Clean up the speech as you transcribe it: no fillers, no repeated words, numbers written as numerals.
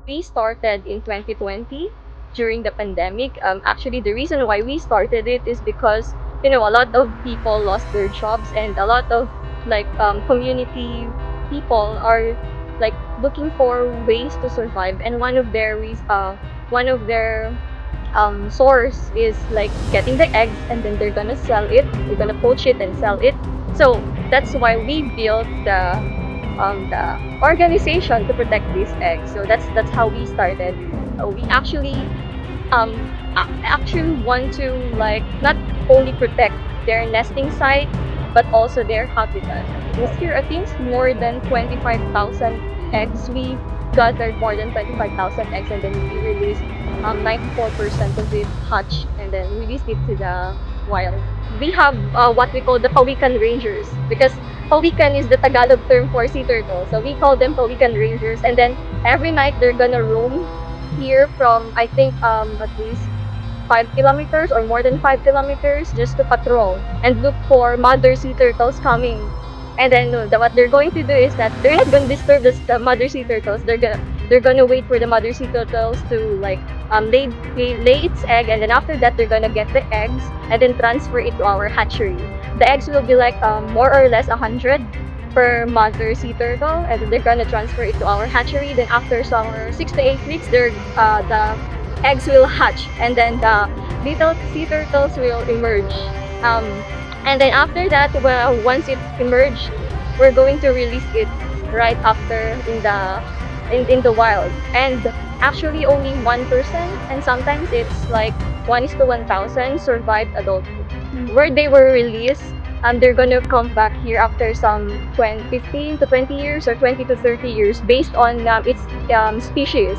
We started in 2020 during the pandemic. Actually, the reason why we started it is because a lot of people lost their jobs, and a lot of community people are like looking for ways to survive. And one of their source is like getting the eggs, and then they're gonna sell it. They're gonna poach it and sell it. So that's why we built the organization to protect these eggs. So that's how we started. We um actually want to like not only protect their nesting site but also their habitat. This year, I think more than 25,000 eggs. We gathered more than 25,000 eggs, and then we released 94% of it hatch, and then released it to the wild. We have what we call the Pawikan Rangers, because Pawikan is the Tagalog term for sea turtle. So we call them Pawikan Rangers, and then every night they're gonna roam here from, I think, at least 5 kilometers or more than 5 kilometers, just to patrol and look for mother sea turtles coming. And then what they're going to do is that they're not going to disturb the mother sea turtles. They're gonna wait for the mother sea turtles to like lay its egg, and then after that they're gonna get the eggs and then transfer it to our hatchery. The eggs will be like more or less 100 per mother sea turtle, and then they're gonna transfer it to our hatchery. Then after some 6 to 8 weeks, the eggs will hatch, and then the little sea turtles will emerge. Um, and then after that, well, once it emerged, we're going to release it right after in the wild. And actually, only 1%, and sometimes it's like 1:1,000 survived adulthood. Where they were released, they're gonna come back here after some 15 to 20 years or 20 to 30 years based on its species.